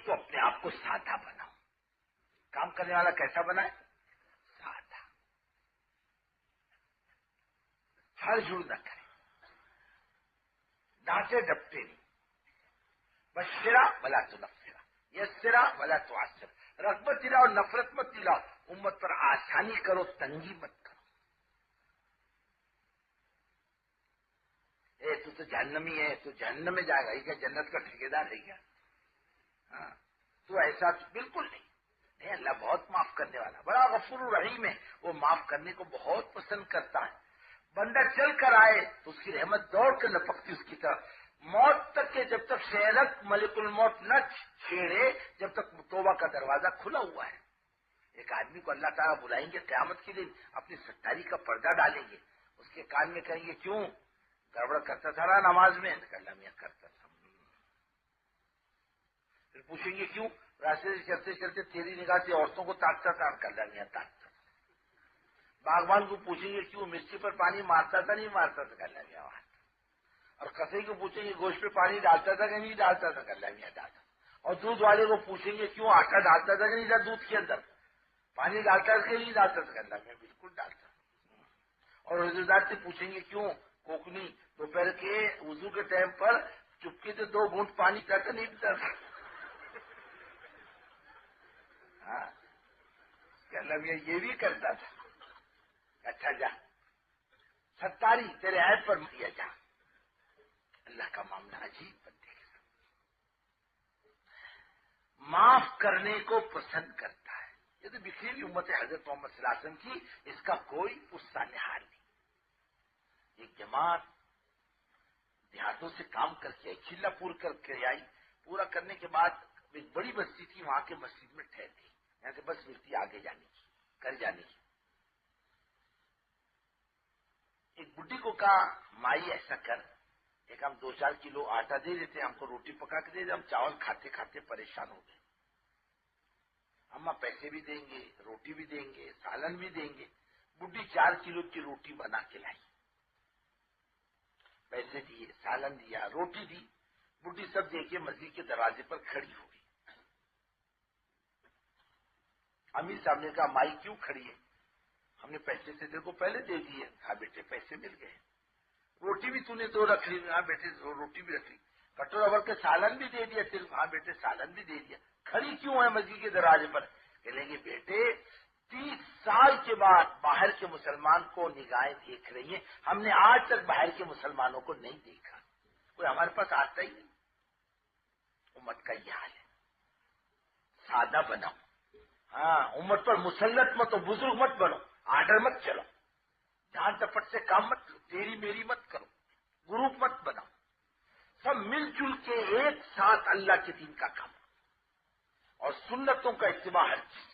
ایک تو اپنے آپ کو سادہ بناؤ. کام کرنے والا کیسا بنائے؟ سادہ. ہر جڑ نہ کرے، ڈانٹے ڈپٹے نہیں. بشرا ولا تنفرا، یسرا ولا تعسر. رغبت دلاؤ اور نفرت مت دلاؤ. امت پر آسانی کرو، تنگی مت کرو. تو جہنمی ہے، تو جہنم میں جائے گا. یہ کیا جنت کا ٹھیکیدار ہے کیا؟ ہاں، تو ایسا بالکل نہیں. اللہ بہت معاف کرنے والا، بڑا غفور رحیم ہے. وہ معاف کرنے کو بہت پسند کرتا ہے. بندہ چل کر آئے تو اس کی رحمت دوڑ کر لپکتی اس کی طرف. موت تک کے جب تک شہرت ملک الموت نہ چھیڑے، جب تک توبہ کا دروازہ کھلا ہوا ہے. ایک آدمی کو اللہ تعالیٰ بلائیں گے قیامت کے دن، اپنی ستاری کا پردہ ڈالیں گے. اس کے کان میں کہیں گے کیوں گڑبڑ کرتا تھا نا نماز میں؟ اللہ میاں کرتا تھا. پھر پوچھیں گے کیوں؟ راستے سے چلتے چلتے تیری نگاہ سے عورتوں کو تاکتا تھا. اللہ میاں تاکتا تھا. باغبان کو پوچھیں گے کیوں مرچی پر پانی مارتا تھا نہیں مارتا تھا؟ اللہ میاں مارتا. اور کسائی کو پوچھیں گے گوشت پہ پانی ڈالتا تھا کہ نہیں ڈالتا تھا؟ اللہ میاں ڈالتا. اور دودھ والے کو پوچھیں گے کیوں آٹا ڈالتا تھا کہ نہیں دودھ کے اندر؟ پانی ڈالتا تھا کہ نہیں ڈالتا تھا؟ اللہ میاں بالکل ڈالتا. اور روزدار سے پوچھیں گے کیوں کوکنی دوپہر کے وضو کے ٹائم پر چپکے سے 2 گھونٹ پانی پیتا نہیں پیتا تھا؟ ہاں، اللہ میاں یہ بھی کرتا تھا. اچھا جا ستاری تیرے عیب پر دیا جا. اللہ کا معاملہ عجیب بندے کے ساتھ. معاف کرنے کو پسند کرتا ہے. یہ تو بکھری ہوئی امت حضرت محمد صلی اللہ علیہ وسلم کی، اس کا کوئی غصہ نہال نہیں. ایک جماعت دیہاتوں سے کام کر کے آئی، چلا پور کر کے آئی. پورا کرنے کے بعد ایک بڑی بستی تھی، وہاں کے مسجد میں ٹھہر گئی. یہاں سے بس ملتی آگے جانے کی، کر جانے کی. ایک بڈھی کو کہا مائی ایسا کر، ایک ہم 2-4 کلو آٹا دے دیتے، ہم کو روٹی پکا کے دے دے. ہم چاول کھاتے کھاتے پریشان ہو گئے. اماں پیسے بھی دیں گے، روٹی بھی دیں گے، سالن بھی دیں گے. بڈھی 4 کلو کی روٹی بنا کے لائی. پیسے دیے، سالن دیا، روٹی دی. بڈھی سب دے کے مسجد کے دروازے پر کھڑی ہو گئی. امیر صاحب نے کہا مائی کیوں کھڑی ہے؟ ہم نے پیسے سے تیرے کو پہلے دے دیے. کہا بیٹے پیسے مل گئے. روٹی بھی تو نے 2 رکھ لی. ہاں بیٹے روٹی بھی رکھ لی. کٹورا بھر کے سالن بھی دے دیا تیرے کو. ہاں بیٹے سالن بھی دے دیا. کھڑی کیوں ہے مسجد کے دروازے پر؟ کہنے گے بیٹے 30 سال کے بعد باہر کے مسلمان کو نگاہیں دیکھ رہی ہیں، ہم نے آج تک باہر کے مسلمانوں کو نہیں دیکھا، کوئی ہمارے پاس آتا ہی نہیں. امت کا یہ حال ہے. سادہ بناؤ. ہاں، امت پر مسلط مت ہو، بزرگ مت بنو، آرڈر مت چلو، جان ٹپٹ سے کام مت لو، تیری میری مت کرو، گروپ مت بناؤ. سب مل جل کے ایک ساتھ اللہ کے دین کا کام اور سنتوں کا اتباع. ہر چیز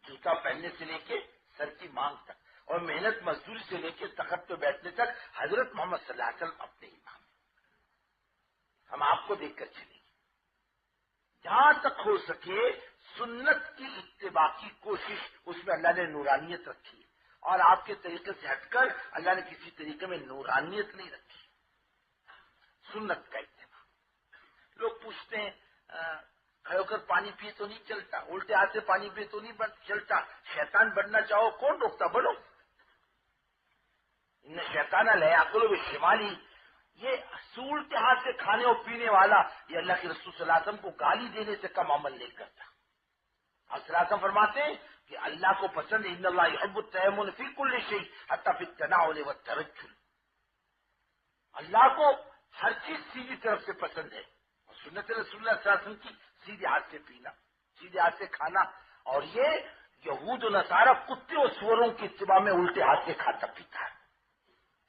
جوتا پہننے سے لے کے سر کی مانگ تک، اور محنت مزدوری سے لے کے تخت پہ بیٹھنے تک حضرت محمد صلی اللہ علیہ وسلم اپنے امام ہیں. ہم آپ کو دیکھ کر چلیں گے. جہاں تک ہو سکے سنت کی اتباع کی کوشش، اس میں اللہ نے نورانیت رکھی ہے، اور آپ کے طریقے سے ہٹ کر اللہ نے کسی طریقے میں نورانیت نہیں رکھی. سنت کا اتباع. لوگ پوچھتے ہیں کھڑے ہو کر پانی پیے تو نہیں چلتا، الٹے ہاتھ سے پانی پیے تو نہیں چلتا. شیطان بننا چاہو کون روکتا؟ بنو. ان شیطان لیاکل بالشمالی، یہ الٹے ہاتھ سے کھانے اور پینے والا یہ اللہ کے رسول صلی اللہ علیہ وسلم کو گالی دینے سے کم عمل نہیں کرتا. اور صلی اللہ علیہ وسلم فرماتے ہیں کہ اللہ کو پسند ہے ان اللہ یحب التیمن فی کل شیء حتی فی التناول والترجل. اللہ کو ہر چیز سیدھی طرف سے پسند ہے، اور سنت رسول اللہ صلی اللہ علیہ وسلم کی سیدھے ہاتھ سے پینا، سیدھے ہاتھ سے کھانا. اور یہ یہود و نصارہ کتے و سوروں کی اتباع میں الٹے ہاتھ سے کھاتا پیتا ہے.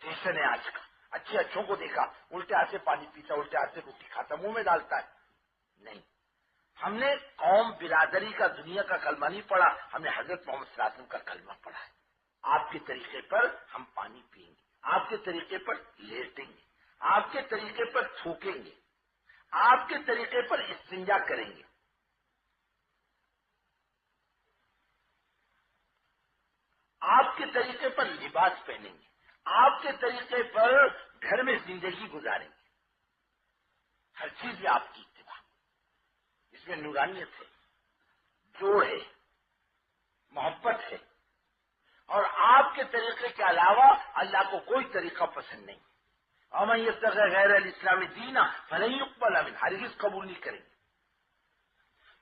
فیشن ہے آج کا. اچھے اچھوں کو دیکھا الٹے ہاتھ سے پانی پیتا، الٹے ہاتھ سے روٹی کھاتا، منہ میں ڈالتا ہے. نہیں، ہم نے قوم برادری کا دنیا کا کلمہ نہیں پڑھا، ہم نے حضرت محمد صلی اللہ علیہ وسلم کا کلمہ پڑھا ہے. آپ کے طریقے پر ہم پانی پئیں گے، آپ کے طریقے پر لیٹیں گے، آپ کے طریقے پر تھوکیں گے، آپ کے طریقے پر استنجا کریں گے. آپ کے طریقے پر لباس پہنیں گے، آپ کے طریقے پر گھر میں زندگی گزاریں گے. ہر چیز میں آپ کی اتباع. اس میں نورانیت ہے، جوڑ ہے، محبت ہے، اور آپ کے طریقے کے علاوہ اللہ کو کوئی طریقہ پسند نہیں۔ ومن یبتغ غیر الاسلام دینا فلن یقبل منہ، ہرگز قبول نہیں کریں گے۔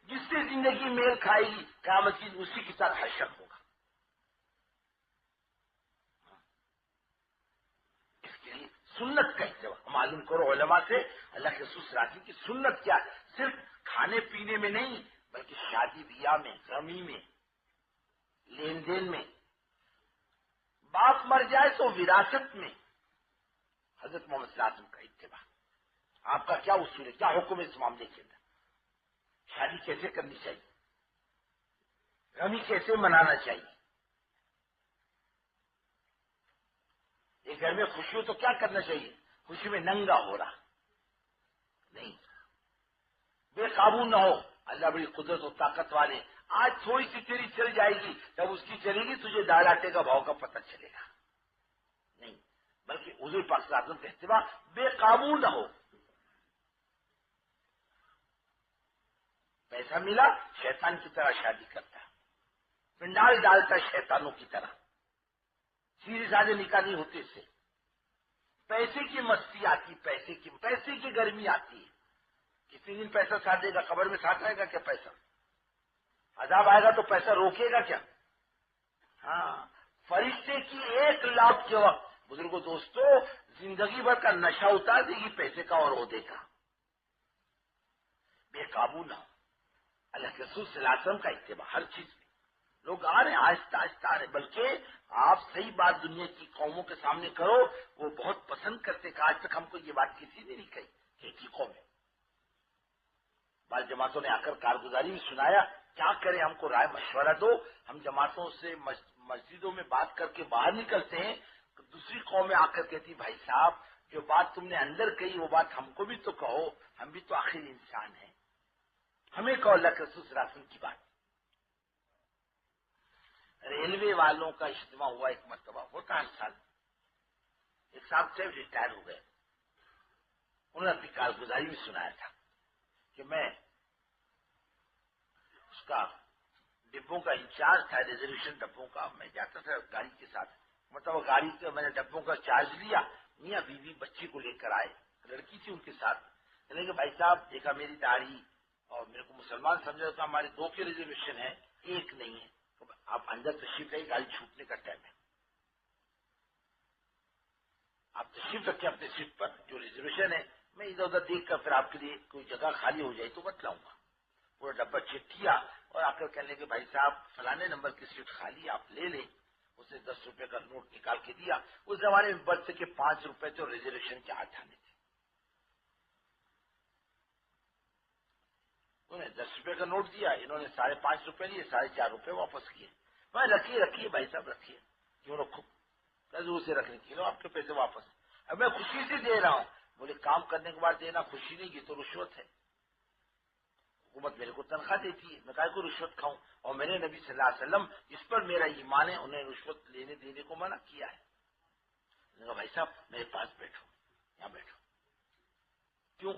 جس سے زندگی میل کھائے گی قیامت کی اسی کے ساتھ حشر ہوگا۔ اس کے لیے سنت کا اتباع معلوم کرو علماء سے، اللہ کے رسول صلی اللہ علیہ وسلم کی سنت کیا ہے، صرف کھانے پینے میں نہیں بلکہ شادی بیاہ میں، غمی میں، لین دین میں، باپ مر جائے تو وراثت میں حضرت محمد صلی اللہ علیہ وسلم کا اتباع۔ آپ کا کیا اصول ہے، کیا حکم ہے اس معاملے کے اندر؟ شادی کیسے کرنی چاہیے، غمی کیسے منانا چاہیے، ایک گھر میں خوشی ہو تو کیا کرنا چاہیے؟ خوشی میں ننگا ہو رہا نہیں، بے قابو نہ ہو۔ اللہ بڑی قدرت و طاقت والے، آج تھوڑی سی تیری چل جائے گی، جب اس کی چلے گی تجھے دال آٹے کا بھاؤ کا پتہ چلے گا نہیں، بلکہ حضور پاک صلی اللہ علیہ وسلم کا اتباع بے قابو نہ ہو۔ پیسہ ملا شیطان کی طرح شادی کرتا ہے، پنڈال ڈالتا ہے شیطانوں کی طرح، سیدھے سادے نکاح نہیں ہوتے اس سے۔ پیسے کی مستی آتی، پیسے کی گرمی آتی ہے۔ کتنے دن پیسہ ساتھ دے گا؟ قبر میں ساتھ رہے گا کیا پیسہ؟ عذاب آئے گا تو پیسہ روکے گا کیا؟ ہاں، فرشتے کی ایک لاکھ کے وقت بزرگوں دوستو زندگی بھر کا نشہ اتار دے گی پیسے کا اور عہدے کا۔ بے قابو نہ ہو، اللہ کے رسول صلی اللہ علیہ وسلم کا اتباع ہر چیز میں۔ لوگ آ رہے ہیں آہستہ آہستہ آ رہے ہیں، بلکہ آپ صحیح بات دنیا کی قوموں کے سامنے کرو وہ بہت پسند کرتے کہ آج تک ہم کو یہ بات کسی نے نہیں کہی کہ ایک ہی قوم ہے۔ بعض جماعتوں نے آ کر کارگزاری بھی سنایا، کیا کریں ہم کو رائے مشورہ دو۔ ہم جماعتوں سے مسجدوں میں بات کر کے باہر نکلتے ہیں تو دوسری قومیں آ کر کہتی بھائی صاحب جو بات تم نے اندر کہی وہ بات ہم کو بھی تو کہو، ہم بھی تو آخر انسان ہیں، ہمیں کہو اللہ کے رسول صلی اللہ علیہ وسلم کی بات۔ ریلوے والوں کا اجتماع ہوا ایک مرتبہ، ہوتا ہر سال۔ ایک صاحب سے ریٹائر ہو گئے، انہوں نے اپنی کارگزاری میں سنایا تھا کہ میں اس کا ڈبوں کا انچارج تھا، ریزرویشن ڈبوں کا، میں جاتا تھا گاڑی کے ساتھ، مطلب گاڑی کے میں نے ڈبوں کا چارج لیا، میاں بیوی بچی کو لے کر آئے، لڑکی تھی ان کے ساتھ، کہنے کہ بھائی صاحب دیکھا میری داڑھی اور میرے کو مسلمان سمجھا تھا، ہمارے 2 کے ریزرویشن ہے، ایک نہیں ہے، آپ اندر تشریف لائیے، گاڑی چھوٹنے کا ٹائم ہے، آپ تشریف رکھیں اپنے سیٹ پر، جو ریزرویشن ہے میں ادھر ادھر دیکھ کر پھر آپ کے لیے کوئی جگہ خالی ہو جائے تو بتلاؤں گا۔ پورا ڈبہ چیک کیا اور آ کر کہنے کہ بھائی صاحب فلانے نمبر کی سیٹ خالی آپ لے لیں، اسے 10 روپے کا نوٹ نکال کے دیا، اس زمانے میں برتھ کے 5 روپے تو ریزرویشن کے 8 آنے تھے، انہوں نے 10 روپے کا نوٹ دیا، انہوں نے 5.5 روپے لیے، 4.5 روپے واپس کیے، میں رکھیے بھائی صاحب رکھیے، کیوں رکھو ضرور سے رکھنے کی لو آپ کے پیسے واپس، اب میں خوشی سے دے رہا ہوں، بولے کام کرنے کے بعد دینا خوشی نہیں، یہ تو رشوت ہے، حکومت میرے کو تنخواہ دیتی ہے، میں کہا کو رشوت کھاؤں، اور میں نے نبی صلی اللہ علیہ وسلم جس پر میرا ایمان ہے انہیں رشوت لینے دینے کو منع کیا ہے۔ میں نے کہا بھائی صاحب میرے پاس بیٹھو، یہاں بیٹھو، کیوں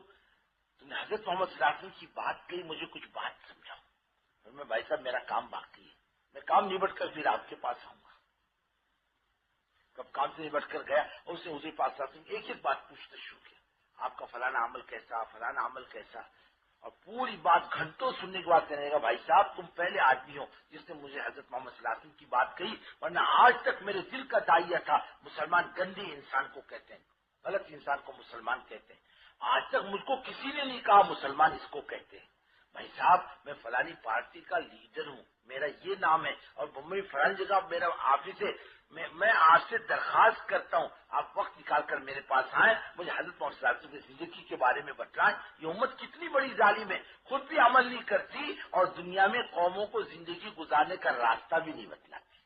تم نے حضرت محمد صلی اللہ علیہ وسلم کی بات کہی، مجھے کچھ بات سمجھاؤ۔ میں بھائی صاحب میرا کام باقی ہے، میں کام نبٹ کر پھر آپ کے پاس آؤں گا۔ کب کام سے نبٹ کر گیا اور اسے اسی پاس ایک ایک بات پوچھنا شروع کیا، آپ کا فلانا عمل کیسا، فلانا عمل کیسا، اور پوری بات گھنٹوں سننے کے بعد کہنے گا بھائی صاحب تم پہلے آدمی ہو جس نے مجھے حضرت محمد صلی اللہ علیہ وسلم کی بات کہی، ورنہ آج تک میرے دل کا دائیا تھا مسلمان گندے انسان کو کہتے ہیں، غلط انسان کو مسلمان کہتے ہیں، آج تک مجھ کو کسی نے نہیں کہا مسلمان اس کو کہتے ہیں۔ بھائی صاحب میں فلانی پارٹی کا لیڈر ہوں، میرا یہ نام ہے، اور ممبئی فلانی جگہ میرا آفس ہے، میں آپ سے درخواست کرتا ہوں آپ وقت نکال کر میرے پاس آئیں، مجھے حضرت محمد صلی اللہ علیہ وسلم کی زندگی کے بارے میں بتلائیں، یہ امت کتنی بڑی ظالم ہے، خود بھی عمل نہیں کرتی اور دنیا میں قوموں کو زندگی گزارنے کا راستہ بھی نہیں بتلاتی۔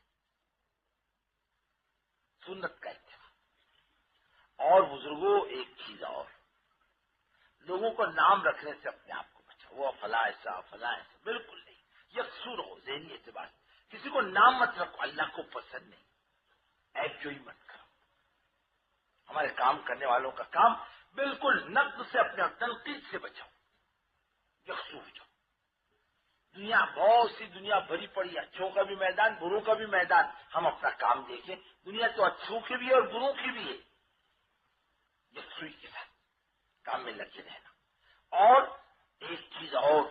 سنت کا اتباع۔ اور بزرگوں ایک چیز اور، لوگوں کو نام رکھنے سے اپنے آپ کو بچاؤ، وہ فلاں ایسا فلاں ایسا، بالکل نہیں، یکسو رہو ذہنی اعتبار سے، کسی کو نام مت رکھو، اللہ کو پسند نہیں، ایپ جو ہی مت کرو۔ ہمارے کام کرنے والوں کا کام بالکل نقد سے اپنے تنقید سے بچاؤ، یکسو ہو جاؤ، دنیا بہت سی دنیا بھری پڑی ہے، اچھوں کا بھی میدان بروں کا بھی میدان. ہم اپنا کام دیکھیں. دنیا تو اچھوں کی بھی ہے اور بروں کی بھی ہے. یکسوئی کے ساتھ کام میں لگے رہنا. اور ایک چیز اور،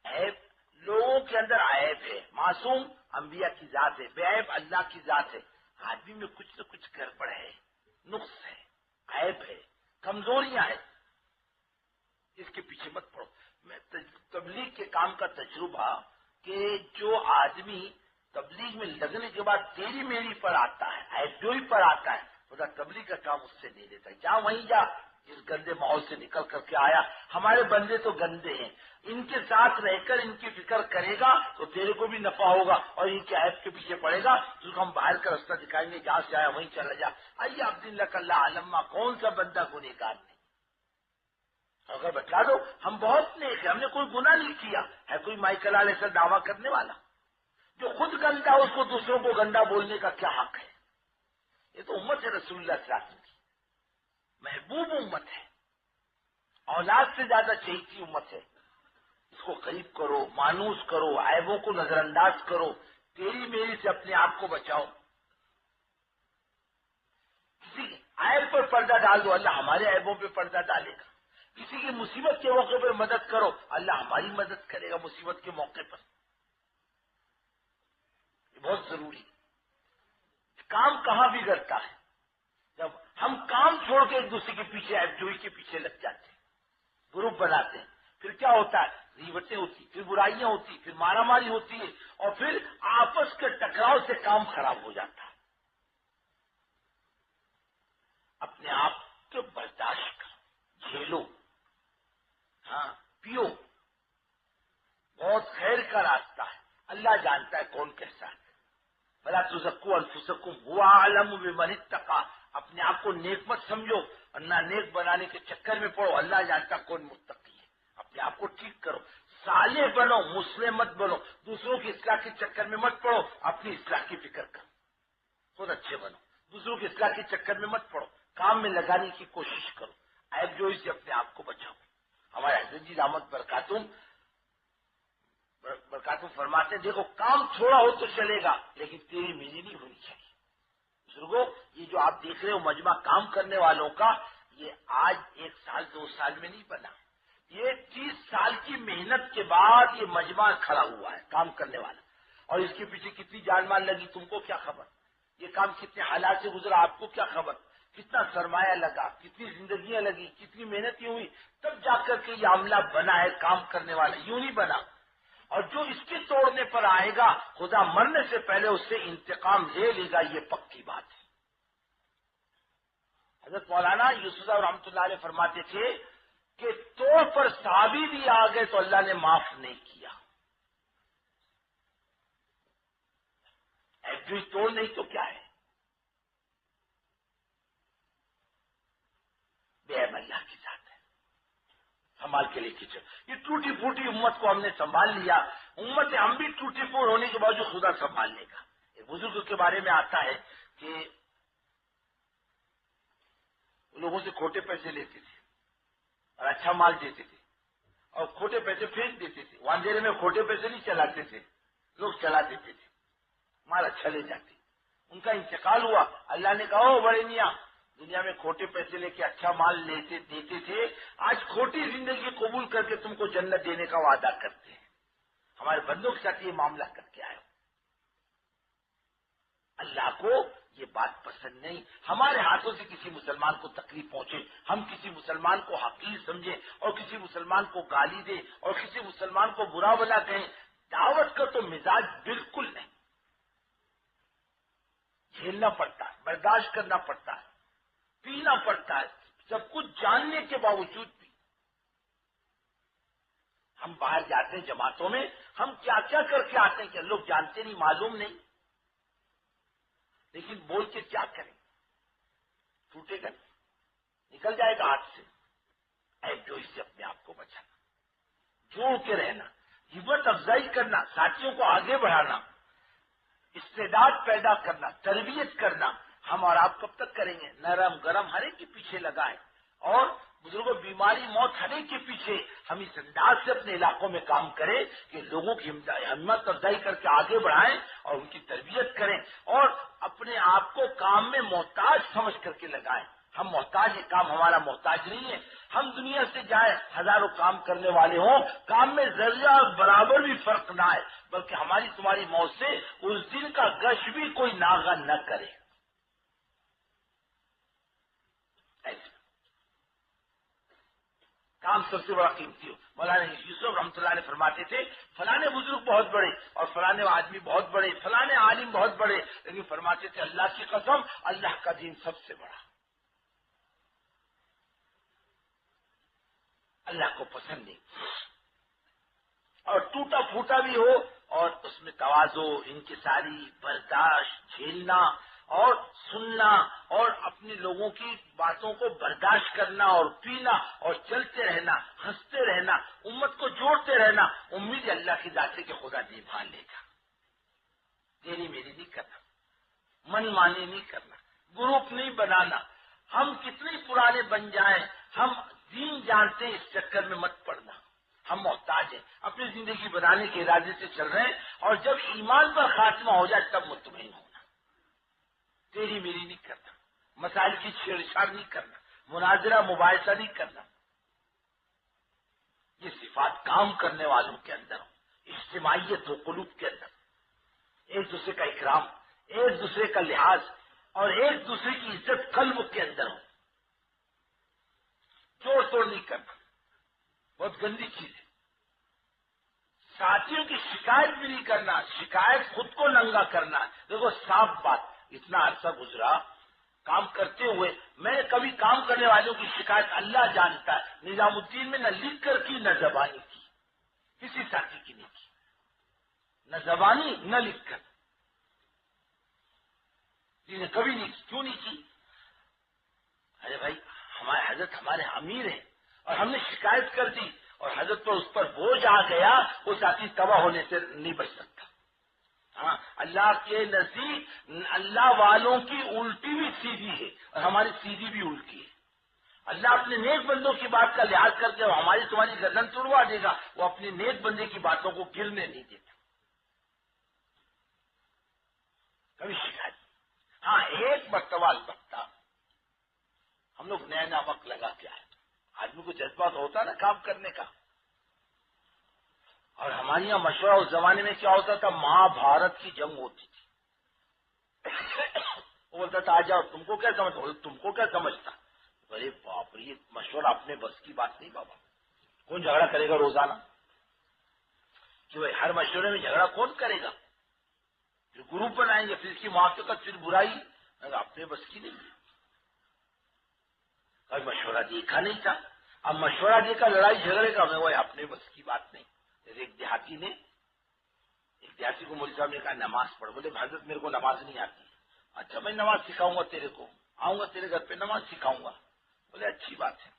عیب لوگوں کے اندر عیب ہے. معصوم انبیاء کی ذات ہے، بے عیب اللہ کی ذات ہے. آدمی میں کچھ نہ کچھ گڑبڑ ہے، نقص ہے، عیب ہے، کمزوریاں ہیں. اس کے پیچھے مت پڑو. میں تبلیغ کے کام کا تجربہ کہ جو آدمی تبلیغ میں لگنے کے بعد تیری میری پر آتا ہے، عیب جوئی پر آتا ہے، خدا تبلیغ کا کام اس سے نہیں لیتا. جا وہیں جا، اس گندے ماحول سے نکل کر کے آیا. ہمارے بندے تو گندے ہیں، ان کے ساتھ رہ کر ان کی فکر کرے گا تو تیرے کو بھی نفع ہوگا اور ان کے عیب کے پیچھے پڑے گا تو ہم باہر کا راستہ دکھائیں گے. جہاں سے آیا وہیں چلا جا. آئیے عبداللہ اللہ علمہ کون سا بندہ گنہگار نہیں. اگر بتا دو ہم بہت نیک ہیں، ہم نے کوئی گناہ نہیں کیا ہے. کوئی مائیکل علیہ السلام دعویٰ کرنے والا جو خود گندا اس کو دوسروں کو گندا بولنے کا کیا حق ہے؟ یہ تو امت ہے رسول اللہ صلی اللہ علیہ وسلم کی، محبوب امت ہے، اولاد سے زیادہ چہیتی امت ہے. اس کو قریب کرو، مانوس کرو، عیبوں کو نظر انداز کرو، تیری میری سے اپنے آپ کو بچاؤ. کسی عیب پر پردہ ڈال دو، اللہ ہمارے عیبوں پہ پردہ ڈالے گا. کسی کی مصیبت کے موقع پر مدد کرو، اللہ ہماری مدد کرے گا مصیبت کے موقع پر. یہ بہت ضروری ہے. کام کہاں بگڑتا ہے؟ جب ہم کام چھوڑ کے ایک دوسرے کے پیچھے عیب جوئی کے پیچھے لگ جاتے ہیں، گروپ بناتے ہیں. پھر کیا ہوتا ہے؟ ریبتیں ہوتی، پھر برائیاں ہوتی، پھر مارا ماری ہوتی ہے، اور پھر آپس کے ٹکراؤ سے کام خراب ہو جاتا ہے. اپنے آپ کو برداشت کرو، جھیلو، ہاں پیو. بہت خیر کا راستہ ہے، اللہ جانتا ہے کون کیسا ہے. فلا تزکوا انفسکم هو اعلم بمن اتقى. اپنے آپ کو نیک مت سمجھو اور نہ نیک بنانے کے چکر میں پڑو. اللہ جانتا کون متقی ہے. اپنے آپ کو ٹھیک کرو، صالح بنو، مسلم مت بنو. دوسروں کی اصلاح کے چکر میں مت پڑو، اپنی اصلاح کی فکر کرو. خود اچھے بنو، دوسروں کی اصلاح کے چکر میں مت پڑو، کام میں لگانے کی کوشش کرو. عیب جوئی سے اپنے آپ کو بچاؤ. ہمارے حضرت جی رحمت برکاتہم فرماتے ہیں دیکھو کام تھوڑا ہو تو چلے گا لیکن تیری میری نہیں ہونی چاہیے. بزرگوں یہ جو آپ دیکھ رہے ہو مجمع کام کرنے والوں کا، یہ آج 1 سال 2 سال میں نہیں بنا. یہ 30 سال کی محنت کے بعد یہ مجمع کھڑا ہوا ہے کام کرنے والا. اور اس کے پیچھے کتنی جان مال لگی تم کو کیا خبر؟ یہ کام کتنے حالات سے گزرا آپ کو کیا خبر؟ کتنا سرمایہ لگا، کتنی زندگیاں لگی، کتنی محنتیں ہوئی، تب جا کر کے یہ عملہ بنا ہے کام کرنے والا. یوں نہیں بنا. اور جو اس کے توڑنے پر آئے گا خدا مرنے سے پہلے اس سے انتقام لے لے گا، یہ پکی بات ہے. حضرت مولانا یوسف صاحب رحمۃ اللہ علیہ فرماتے تھے کہ توڑ پر صحابی بھی آ گئے تو اللہ نے معاف نہیں کیا. ایکچولی توڑ نہیں تو کیا ہے؟ بے عیب اللہ کی ذات ہے، سنبھال کے لے کے چل. یہ ٹوٹی پھوٹی امت کو ہم نے سنبھال لیا. امت ہم بھی ٹوٹی پھوٹ ہونے کے باوجود خدا سنبھال لے گا. ایک بزرگ کے بارے میں آتا ہے کہ لوگوں سے کھوٹے پیسے لیتے تھے اور اچھا مال دیتے تھے اور کھوٹے پیسے پھینک دیتے تھے. وہ اندھیرے میں کھوٹے پیسے نہیں چلاتے تھے، لوگ چلا دیتے تھے، مال اچھا لے جاتے. ان کا انتقال ہوا. اللہ نے کہا بڑے میاں دنیا میں کھوٹے پیسے لے کے اچھا مال دیتے تھے، آج کھوٹی زندگی قبول کر کے تم کو جنت دینے کا وعدہ کرتے ہیں. ہمارے بندوں کے ساتھ یہ معاملہ کر کے آئے. اللہ کو یہ بات پسند نہیں. ہمارے ہاتھوں سے کسی مسلمان کو تکلیف پہنچے، ہم کسی مسلمان کو حقیر سمجھیں اور کسی مسلمان کو گالی دیں اور کسی مسلمان کو برا بلا کہیں، دعوت کا تو مزاج بالکل نہیں. جھیلنا پڑتا ہے، برداشت کرنا پڑتا ہے، پینا پڑتا ہے، سب کچھ جاننے کے باوجود بھی. ہم باہر جاتے ہیں جماعتوں میں، ہم کیا کیا کر کے آتے ہیں کہ لوگ جانتے نہیں، معلوم نہیں، لیکن بول کے کیا کریں؟ ٹوٹے گا، نکل جائے گا ہاتھ سے. عیب جوئی سے اپنے آپ کو بچانا، جوڑ کے رہنا، ہمت افزائی کرنا، ساتھیوں کو آگے بڑھانا، استعداد پیدا کرنا، تربیت کرنا. ہم اور آپ کب تک کریں گے؟ نرم گرم ہر ایک کے پیچھے لگائیں اور بزرگوں بیماری موت ہر ایک کے پیچھے ہم اس انداز سے اپنے علاقوں میں کام کریں کہ لوگوں کی ہمت افزائی کر کے آگے بڑھائیں اور ان کی تربیت کریں اور اپنے آپ کو کام میں محتاج سمجھ کر کے لگائیں. ہم محتاج ہیں، کام ہمارا محتاج نہیں ہے. ہم دنیا سے جائیں، ہزاروں کام کرنے والے ہوں، کام میں ذرہ برابر بھی فرق نہ آئے، بلکہ ہماری تمہاری موت سے اس دن کا گش بھی کوئی ناغہ نہ کرے. ایسے کام سب سے بڑا قیمتی ہو. مولانا یوسف رحمۃ اللہ نے فرماتے تھے فلانے بزرگ بہت بڑے اور فلانے آدمی بہت بڑے، فلانے عالم بہت بڑے، لیکن فرماتے تھے اللہ کی قسم اللہ کا دین سب سے بڑا، اللہ کو پسند نہیں. اور ٹوٹا پھوٹا بھی ہو اور اس میں تواضع، انکساری، برداشت، جھیلنا اور سننا اور اپنے لوگوں کی باتوں کو برداشت کرنا اور پینا اور چلتے رہنا، ہنستے رہنا، امت کو جوڑتے رہنا. امید اللہ کی ذات سے کہ خدا نبھا لے گا. تیری میری نہیں کرنا، من مانی نہیں کرنا، گروپ نہیں بنانا. ہم کتنے پرانے بن جائیں، ہم دین جانتے ہیں، اس چکر میں مت پڑنا. ہم محتاج ہیں، اپنی زندگی بنانے کے ارادے سے چل رہے ہیں، اور جب ایمان پر خاتمہ ہو جائے تب مطمئن ہونا. تیری میری نہیں کرنا، مسائل کی چھیڑ چھاڑ نہیں کرنا، مناظرہ مباحثہ نہیں کرنا. یہ صفات کام کرنے والوں کے اندر ہو، اجتماعیت ہو قلوب کے اندر، ایک دوسرے کا اکرام، ایک دوسرے کا لحاظ اور ایک دوسرے کی عزت قلب کے اندر ہو. جوڑ توڑ نہیں کرنا، بہت گندی چیز ہے. ساتھیوں کی شکایت بھی نہیں کرنا، شکایت خود کو ننگا کرنا. دیکھو صاف بات، اتنا عرصہ گزرا کام کرتے ہوئے، میں نے کبھی کام کرنے والوں کی شکایت اللہ جانتا ہے نظام الدین میں نہ لکھ کر کی نہ زبانی کی، کسی ساتھی کی نہیں کی، نہ زبانی نہ لکھ کر. جی نے کبھی نہیں کی. کیوں نہیں کی؟ ارے بھائی ہمارے حضرت ہمارے امیر ہیں اور ہم نے شکایت کر دی اور حضرت پر اس پر بوجھ آ گیا، وہ ساتھی تباہ ہونے سے نہیں بچ سکتا. ہاں، اللہ کے نزدیک اللہ والوں کی الٹی بھی سیدھی ہے اور ہماری سیدھی بھی الٹی ہے. اللہ اپنے نیک بندوں کی بات کا لحاظ کر کے ہماری تمہاری گردن توڑوا دے گا، وہ اپنے نیک بندے کی باتوں کو گرنے نہیں دیتا. کبھی شکایت. ہاں ایک مرتبہ البتہ ہم لوگ نیا نیا وقت لگا کے آئے، آدمی کو جذبہ تو ہوتا نا کام کرنے کا. اور ہمارے یہاں مشورہ اس زمانے میں کیا ہوتا تھا، مہا بھارت کی جنگ ہوتی تھی. وہ بولتا تھا آ جاؤ، تم کو کیا سمجھتا، تم کو کیا سمجھتا. ارے باپ رے، یہ مشورہ اپنے بس کی بات نہیں بابا. کون جھگڑا کرے گا روزانہ؟ کہ بھائی ہر مشورے میں جھگڑا کون کرے گا؟ پھر گروپ بنائیں گے، پھر اس کی موافقت، پھر برائی، اپنے بس کی نہیں. اب مشورہ دیکھا نہیں تھا، اب مشورہ دے کر لڑائی جھگڑے کا میں وہ اپنے بس کی بات نہیں. جیسے ایک دیہاتی کو مولوی صاحب نے کہا نماز پڑھ. بولے حضرت میرے کو نماز نہیں آتی. اچھا میں نماز سکھاؤں گا تیرے کو، آؤں گا تیرے گھر پہ نماز سکھاؤں گا. بولے اچھی بات ہے.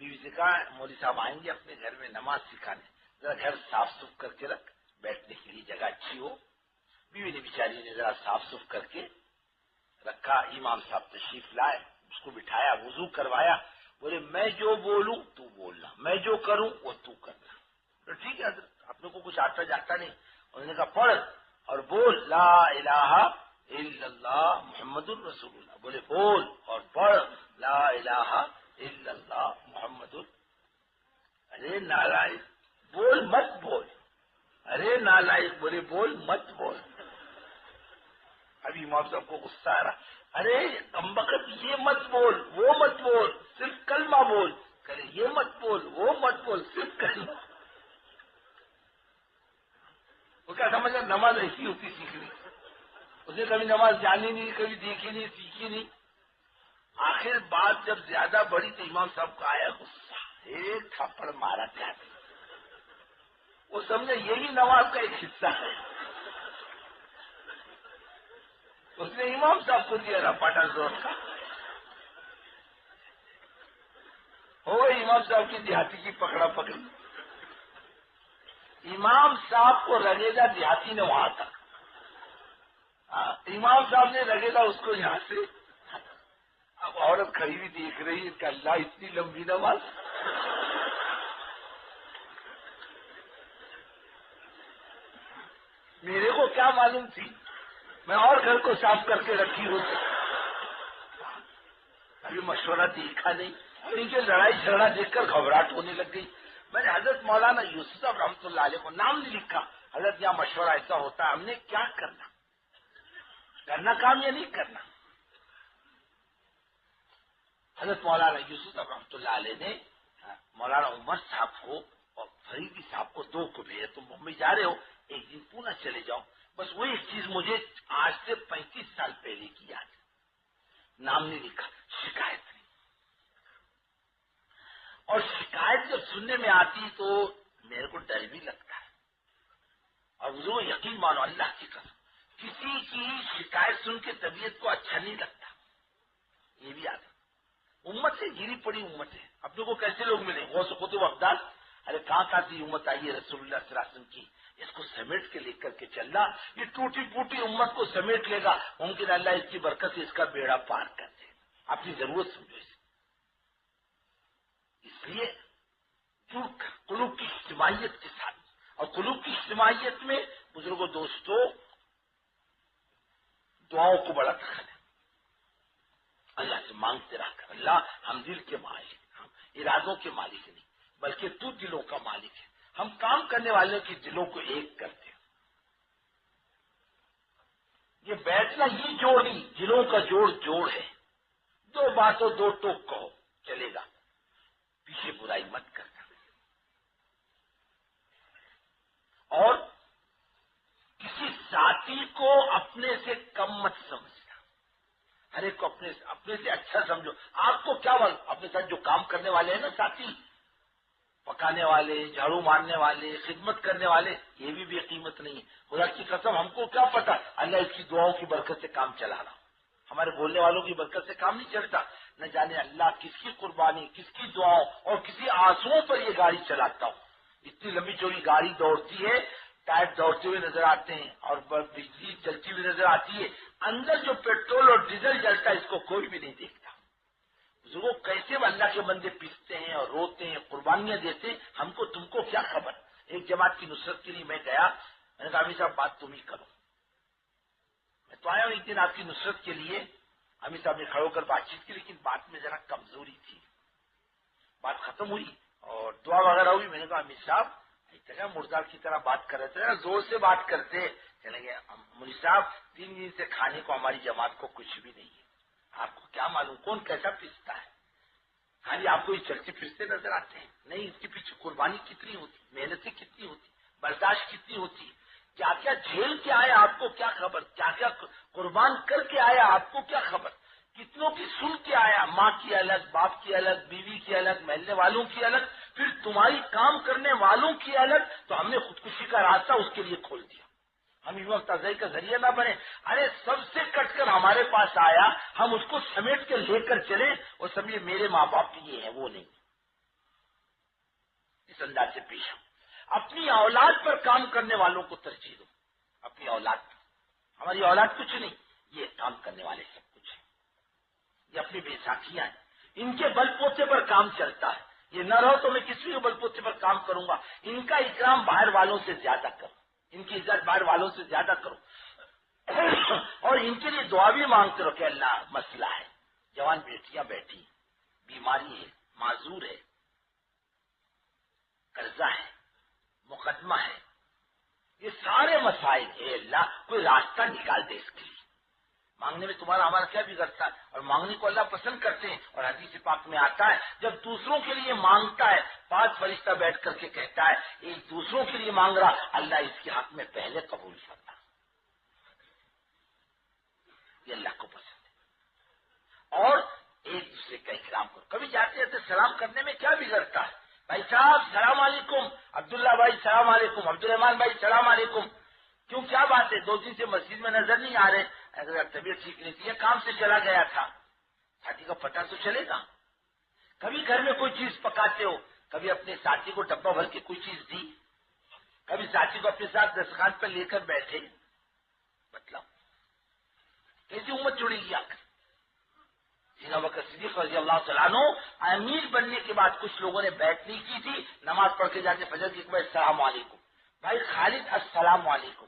بیوی سے کہا مولوی صاحب آئیں گے اپنے گھر میں نماز سکھانے، ذرا گھر صاف ستھرا کر کے رکھ، بیٹھنے کے لیے جگہ اچھی ہو. بیوی نے بیچاری نے ذرا صاف ستھرا کر کے رکھا. امام صاحب تشریف لائے، اس کو بٹھایا، وضو کروایا. بولے میں جو بولوں تو بولنا، میں جو کروں وہ تو کرنا. تو ٹھیک ہے حضرت، اپنے کو کچھ آتا جاتا نہیں. انہوں نے کہا پڑھ اور بول لا الہ الا اللہ محمد الرسول اللہ. بولے بول اور پڑھ لا الہ الا اللہ محمد. ارے نالائق، بول مت بول. ارے نالائق، بولے بول مت بول. ابھی امام صاحب کو غصہ آ رہا. ارے کمبخت، یہ مت بول وہ مت بول، صرف کلمہ بول. کرے یہ مت بول وہ مت بول، صرف کلمہ. وہ کیا سمجھا نماز ایسی ہوتی سیکھنی. اس نے کبھی نماز جانی نہیں، کبھی دیکھی نہیں، سیکھی نہیں. آخر بات جب زیادہ بڑی تو امام صاحب کو آیا غصہ، ایک تھپڑ مارا کیا. وہ سمجھا یہی نماز کا ایک حصہ ہے. اس نے امام صاحب کو دیا رپاٹا زور کا. ہو گئی امام صاحب کی دیہاتی کی پکڑا پکڑی. امام صاحب کو رگیدا دیہاتی نے وہاں تک، امام صاحب نے رگیدا اس کو یہاں سے. اب عورت کھڑی بھی دیکھ رہی ہے کہ اللہ اتنی لمبی نماز. میرے کو کیا معلوم تھی، میں اور گھر کو صاف کر کے رکھی ہوتی. ابھی مشورہ دیکھا نہیں، ان کے لڑائی جھگڑا دیکھ کر گھبراہٹ ہونے لگ گئی. میں نے حضرت مولانا یوسف صاحب رحمۃ اللہ علیہ کو نام نہیں لکھا. حضرت یہاں مشورہ ایسا ہوتا ہے، ہم نے کیا کرنا کام یا نہیں کرنا. حضرت مولانا یوسف صاحب رحمۃ اللہ علیہ نے مولانا عمر صاحب کو اور فریدی صاحب کو دو کو بھیجا، تم ممبئی جا رہے ہو، ایک دن پونا چلے جاؤ. بس وہ ایک چیز مجھے آج سے 35 سال پہلے کی یاد ہے. نام نہیں لکھا، شکایت نہیں. اور شکایت جب سننے میں آتی تو میرے کو ڈر بھی لگتا ہے. اور وہ یقین مانو اللہ کی قسم، کسی کی شکایت سن کے طبیعت کو اچھا نہیں لگتا. یہ بھی یاد ہے. امت سے گری پڑی امت ہے. اپنے کو کیسے لوگ ملے، وہ قطب ابدال، ارے کہاں سے امت آئی ہے رسول اللہ صلی اللہ علیہ وسلم کی، اس کو سمیٹ کے لے کر کے چلنا. یہ ٹوٹی پوٹی امت کو سمیٹ لے گا، ممکن اللہ اس کی برکت سے اس کا بیڑا پار کر دے. اپنی ضرورت سمجھو اسے. اس لیے جڑ کر قلوب کی اجتماعیت کے ساتھ، اور قلوب کی اجتماعیت میں بزرگوں دوستوں دعاؤں کو بڑا دخل ہے. اللہ سے مانگتے رہ کر، اللہ ہم دل کے مالک، ہم ارادوں کے مالک نہیں بلکہ تو دلوں کا مالک ہے. ہم کام کرنے والوں کی دلوں کو ایک کرتے ہیں. یہ بیٹھنا یہ جوڑ نہیں، دلوں کا جوڑ ہے. دو باتوں دو ٹوک کہو چلے گا، پیچھے برائی مت کرنا. اور کسی ساتھی کو اپنے سے کم مت سمجھنا، ہر ایک کو اپنے سے اچھا سمجھو. آپ کو کیا معلوم، اپنے ساتھ جو کام کرنے والے ہیں نا ساتھی، پکانے والے، جھاڑو مارنے والے، خدمت کرنے والے، یہ بھی بے قیمت نہیں ہے. خدا کی قسم ہم کو کیا پتا اللہ اس کی دعاؤں کی برکت سے کام چلا رہا. ہمارے بولنے والوں کی برکت سے کام نہیں چلتا. نہ جانے اللہ کس کی قربانی، کس کی دعاؤں اور کسی آنسوؤں پر یہ گاڑی چلاتا ہوں. اتنی لمبی چوڑی گاڑی دوڑتی ہے، ٹائر دوڑتے ہوئے نظر آتے ہیں اور بجلی چلتی ہوئی نظر آتی ہے. اندر جو پیٹرول اور ڈیزل جلتا ہے اس کو کوئی بھی نہیں دیکھتا. وہ کیسے اللہ کے بندے پیستے ہیں اور روتے ہیں، قربانیاں دیتے ہیں، ہم کو تم کو کیا خبر. ایک جماعت کی نصرت کے لیے میں گیا، میں نے کہا امیر صاحب بات تم ہی کرو. میں تو آیا ہوں ایک دن آپ کی نصرت کے لیے. امیر صاحب نے کھڑے ہو کر بات چیت کی، لیکن بات میں ذرا کمزوری تھی. بات ختم ہوئی اور دعا وغیرہ ہوئی. میں نے کہا امیر صاحب مردار کی طرح بات کر رہے تھے، زور سے بات کرتے چلیں گے. مولوی صاحب 3 دن سے کھانے کو ہماری جماعت کو کچھ بھی نہیں ہے. آپ کو کیا معلوم کون کیسا پیستا ہے. خالی آپ کو یہ چلتے پھرتے نظر آتے ہیں. نہیں، اس کے پیچھے قربانی کتنی ہوتی، محنتیں کتنی ہوتی، برداشت کتنی ہوتی، کیا کیا جھیل کے آیا آپ کو کیا خبر، کیا کیا قربان کر کے آیا آپ کو کیا خبر. کتنوں کی سن کے آیا، ماں کی الگ، باپ کی الگ، بیوی کی الگ، محلے والوں کی الگ، پھر تمہاری کام کرنے والوں کی الگ. تو ہم نے خودکشی کا راستہ اس کے لیے کھول دیا. ہم امام تازائی کا ذریعہ نہ بنے. ارے سب سے کٹ کر ہمارے پاس آیا، ہم اس کو سمیٹ کے لے کر چلے اور سمجھے میرے ماں باپ یہ ہے وہ نہیں. اس انداز سے پیش ہو. اپنی اولاد پر کام کرنے والوں کو ترجیح دو. اپنی اولاد پر، ہماری اولاد کچھ نہیں، یہ کام کرنے والے سب کچھ ہے. یہ اپنی بے ساکھیاں ہیں، ان کے بل پوتے پر کام چلتا ہے. یہ نہ رہو تو میں کسی کے بل پوتے پر کام کروں گا. ان کا اکرام باہر والوں سے زیادہ کرو، ان کی عزت باہر والوں سے زیادہ کرو. اور ان کے لیے دعا بھی مانگتے رہو کہ اللہ مسئلہ ہے، جوان بیٹیاں بیٹھی، بیماری ہے، معذور ہے، قرضہ ہے، مقدمہ ہے، یہ سارے مسائل ہے. اللہ کوئی راستہ نکال دے اس کے لیے. مانگنے میں تمہارا ہمارا کیا بگڑتا ہے، اور مانگنے کو اللہ پسند کرتے ہیں. اور حدیث پاک میں آتا ہے جب دوسروں کے لیے مانگتا ہے 5 فرشتہ بیٹھ کر کے کہتا ہے ایک دوسروں کے لیے مانگ رہا، اللہ اس کے حق میں پہلے قبول کرتا. یہ اللہ کو پسند ہے. اور ایک دوسرے کا اکرام کرو. کبھی جاتے جاتے سلام کرنے میں کیا بگڑتا ہے. بھائی صاحب سلام علیکم، عبداللہ بھائی سلام علیکم، عبدالرحمان بھائی سلام علیکم. کیوں کیا بات ہے، 2 دن سے مسجد میں نظر نہیں آ رہے، اگر طبیعت ٹھیک نہیں تھی یا کام سے چلا گیا تھا. ساتھی کا پتہ تو چلے گا. کبھی گھر میں کوئی چیز پکاتے ہو، کبھی اپنے ساتھی کو ڈبہ بھر کے کوئی چیز دی، کبھی ساتھی کو اپنے ساتھ دسترخوان پر لے کر بیٹھے. مطلب کیسی امت جڑے گی آخر. سیدنا بکر صدیق رضی اللہ تعالیٰ عنہ امیر بننے کے بعد کچھ لوگوں نے بیعت نہیں کی تھی، نماز پڑھ کے جاتے فجر کی السلام علیکم، بھائی خالد السلام علیکم،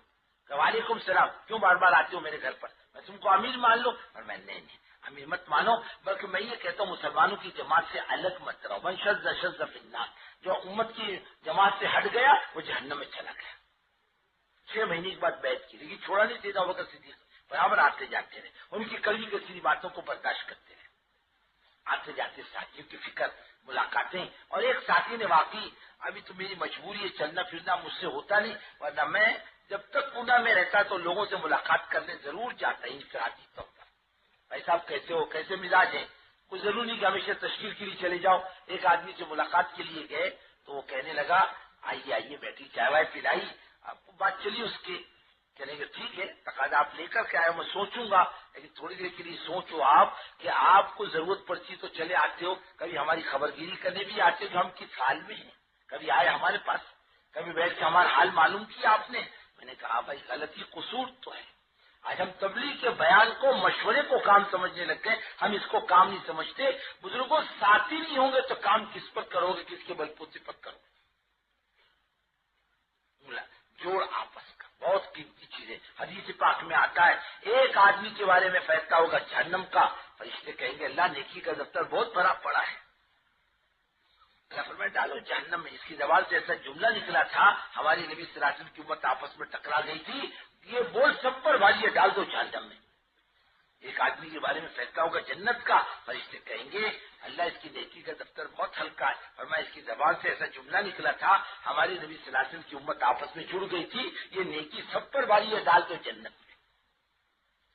وعلیکم السلام، کیوں بار بار آتے ہو میرے گھر پر، میں تم کو امیر مان لو؟ اور میں نہیں امیر مت مانو، بلکہ میں یہ کہتا ہوں مسلمانوں کی جماعت سے الگ مت رہو، من شذ شذ فی النار، جو امت کی جماعت سے ہٹ گیا وہ جہنم میں چلا گیا۔ 6 مہینے کے بعد بیعت کی، لیکن چھوڑا نہیں سیدنا ابوبکر صدیق، برابر آتے جاتے رہے، ان کی کڑوی کڑوی باتوں کو برداشت کرتے رہے، آتے جاتے ساتھیوں کی فکر، ملاقاتیں، اور ایک ساتھی نے واقعی ابھی تو میری مجبوری ہے چلنا پھرنا مجھ سے ہوتا نہیں، ورنہ میں جب تک پونا میں رہتا تو لوگوں سے ملاقات کرنے ضرور جاتا ہی انفرادی طور پر، بھائی صاحب کیسے ہو، کیسے مزاج ہے، کوئی ضروری نہیں کہ ہمیشہ تشکیل کے لیے چلے جاؤ۔ ایک آدمی سے ملاقات کے لیے گئے تو وہ کہنے لگا آئیے آئیے بیٹھی، چائے وائے پلائی، آپ کو بات چلی اس کی، کہنے گے ٹھیک ہے تقاضا آپ لے کر کے آئے، میں سوچوں گا، لیکن تھوڑی دیر کے لیے سوچو آپ کہ آپ کو ضرورت پڑتی تو چلے آتے ہو، کبھی ہماری خبرگیری کرنے بھی آتے ہو کہ ہم کس حال میں ہیں، کبھی آئے ہمارے پاس، کبھی بیٹھ کے ہمارا حال معلوم کیا آپ نے۔ میں نے کہا بھائی غلطی قصور تو ہے، آج ہم تبلیغ کے بیان کو مشورے کو کام سمجھنے لگ گئے، ہم اس کو کام نہیں سمجھتے۔ بزرگوں ساتھی نہیں ہوں گے تو کام کس پر کرو گے، کس کے بلبوتے پر کرو گے؟ جوڑ آپس کا بہت قیمتی چیز ہے، حدیث پاک میں آتا ہے ایک آدمی کے بارے میں فیصلہ ہوگا جہنم کا، فرشتے کہیں گے اللہ نیکی کا دفتر بہت بھرا پڑا ہے، اللہ فرمائے ڈالو جہنم میں۔ اس کی زبان سے ایسا جملہ نکلا تھا، ہماری نبی صلی اللہ علیہ وسلم کی امت آپس میں ٹکرا گئی تھی، یہ بول سب پر بھاری ہے ڈال دو جہنم میں۔ ایک آدمی کے بارے میں فیصلہ ہوگا جنت کا، فرشتے کہیں گے اللہ اس کی نیکی کا دفتر بہت ہلکا ہے، اور میں اس کی زبان سے ایسا جملہ نکلا تھا، ہماری نبی صلی اللہ علیہ وسلم کی امت آپس میں جڑ گئی تھی، یہ نیکی سب پر بھاری ہے ڈال دو جنت میں۔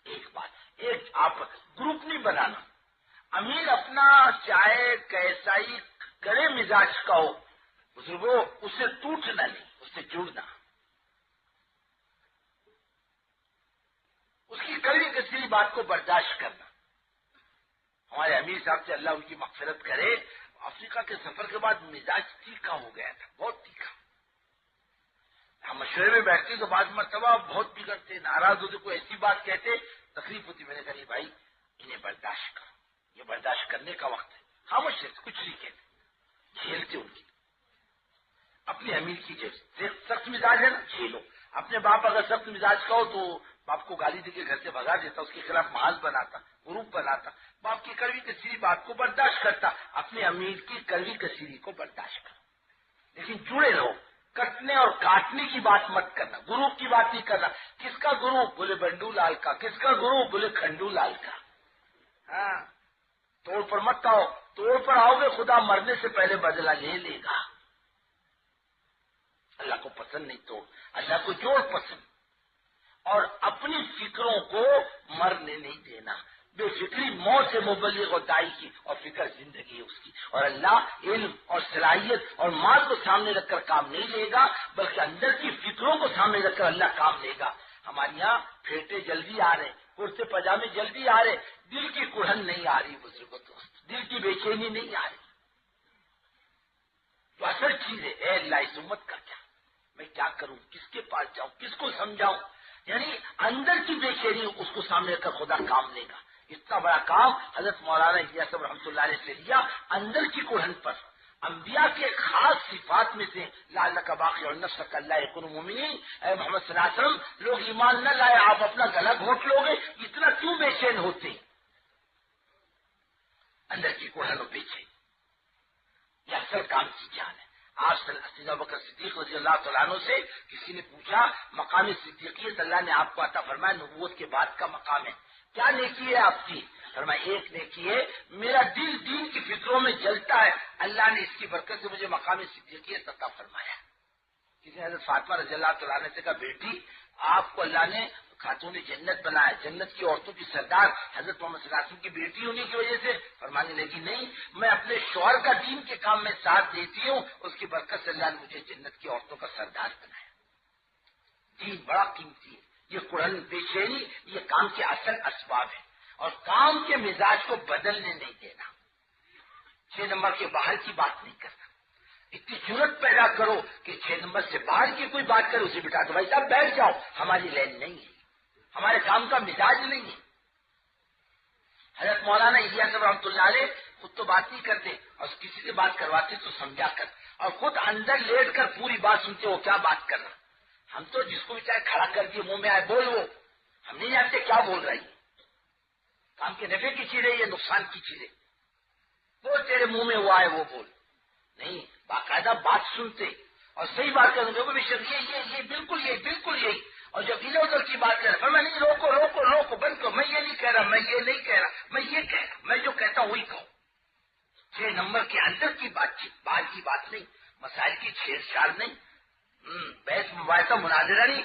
ایک بات، ایک آپ گروپ نہیں بنانا، امیر اپنا چاہے کیسا ہی کرے مزاج کا ہو، بزرگوں اس سے ٹوٹنا نہیں، اس سے جڑنا، اس کی کڑوی کڑوی بات کو برداشت کرنا۔ ہمارے امیر صاحب سے اللہ ان کی مغفرت کرے، افریقہ کے سفر کے بعد مزاج تیکھا ہو گیا تھا، بہت تیکھا، ہم مشورے میں بیٹھتے تو بعض مرتبہ بہت بگڑتے، ناراض ہوتے، کوئی ایسی بات کہتے تکلیف ہوتی، میں نے کہا نہیں بھائی انہیں برداشت کرو، یہ برداشت کرنے کا وقت ہے، خاموش رہتے کچھ نہیں کہتے، جھیلتے ان کی اپنے امیر کی جیسے سخت مزاج ہے نا جھیلو، اپنے باپ اگر سخت مزاج کا ہو تو باپ کو گالی دے کے گھر سے بھگا دیتا، اس کے خلاف محاذ بناتا، گروپ بناتا، باپ کی کڑوی کثیری بات کو برداشت کرتا، اپنے امیر کی کڑوی کثیری کو برداشت کرتا، لیکن جڑے رہو، کٹنے اور کاٹنے کی بات مت کرنا، گروپ کی بات نہیں کرنا، کس کا گروپ بولے بنڈو لال کا، کس کا گروپ بولے کھنڈو لال کا، ہاں توڑ پر مت آؤ، توڑ پر آؤ گے خدا مرنے سے پہلے بدلہ لے لے گا، اللہ کو پسند نہیں توڑ، اللہ کو جوڑ پسند، اور اپنی فکروں کو مرنے نہیں دینا، بے فکری موت سے مبلغ اور دائی کی، اور فکر زندگی ہے اس کی، اور اللہ علم اور صلاحیت اور مال کو سامنے رکھ کر کام نہیں لے گا، بلکہ اندر کی فکروں کو سامنے رکھ کر اللہ کام لے گا۔ ہمارے یہاں پھیٹے جلدی آ رہے، کرتے پاجامے جلدی آ رہے، دل کی کڑھن نہیں آ رہی، بزرگوں دوست دل کی بے چینی نہیں آ رہی، تو اصل چیز ہے اے اللہ اس امت کا کیا، میں کیا کروں، کس کے پاس جاؤں، کس کو سمجھاؤں، یعنی اندر کی بے چینی اس کو سامنے رکھ کر خدا کام لے گا۔ اتنا بڑا کام حضرت مولانا الیاس صاحب رحمۃ اللہ علیہ سے لیا، اندر کی کڑھن پر، انبیاء کے خاص صفات میں سے لعلک باخع نفسک الا یکونوا مؤمنین، اے محمد صلی اللہ علیہ وسلم لوگ ایمان نہ لائے آپ اپنا گلا گھونٹ لو گے، اتنا کیوں بے چین ہوتے؟ اندر کی کڑھن اور بے چین یہ اصل کام کی جان ہے۔ آج سیدنا بکر صدیق رضی اللہ تعالیٰ عنہ سے کسی نے پوچھا مقام صدیقیت اللہ نے آپ کو عطا فرمایا، نبوت کے بعد کا مقام ہے، کیا نیکی ہے آپ کی؟ فرمایا ایک نیکی ہے میرا دل دین کی فکروں میں جلتا ہے، اللہ نے اس کی برکت سے مجھے مقام صدیقیت عطا فرمایا۔ کسی نے حضرت فاطمہ رضی اللہ تعالیٰ عنہ سے کہا بیٹی آپ کو اللہ نے خاتون جنت بنایا، جنت کی عورتوں کی سردار حضرت محمد صلی اللہ علیہ وسلم کی بیٹی ہونے کی وجہ سے؟ فرمانے لگی نہیں، میں اپنے شوہر کا دین کے کام میں ساتھ دیتی ہوں، اس کی برکت سے اللہ نے مجھے جنت کی عورتوں کا سردار بنایا۔ دین بڑا قیمتی ہے، یہ قرآن بے چینی یہ کام کے اصل اسباب ہے، اور کام کے مزاج کو بدلنے نہیں دینا، 6 نمبر کے باہر کی بات نہیں کرنا، اتنی جرت پیدا کرو کہ 6 نمبر سے باہر کی کوئی بات کرے اسے بٹا دو، بھائی صاحب بیٹھ جاؤ، ہماری لین نہیں ہے، ہمارے کام کا مزاج نہیں ہے۔ حضرت مولانا الیاس صاحب رحمۃ اللہ علیہ خود تو بات نہیں کرتے، اور کسی سے بات کرواتے تو سمجھا کر، اور خود اندر لیٹ کر پوری بات سنتے وہ کیا بات کر رہا۔ ہم تو جس کو بھی چاہے کھڑا کر دیے منہ میں آئے بول، وہ ہم نہیں جانتے کیا بول رہا ہے، کام کے نفع کی چیز ہے یہ نقصان کی چیز ہے، وہ تیرے منہ میں وہ آئے وہ بول، نہیں باقاعدہ بات سنتے اور صحیح بات کریں گے یہ بالکل یہی، اور جب ادھر ادھر کی بات کر رہا میں نہیں، روکو روکو روکو بند کرو، میں یہ نہیں کہہ رہا، میں یہ نہیں کہہ رہا، میں یہ کہہ رہا، میں جو کہتا ہوں وہی کہوں۔ 6 نمبر کے اندر کی بات چیت، باہر کی بات نہیں، مسائل کی چھیڑ چھاڑ نہیں، بحث مباحثہ مناظرہ نہیں۔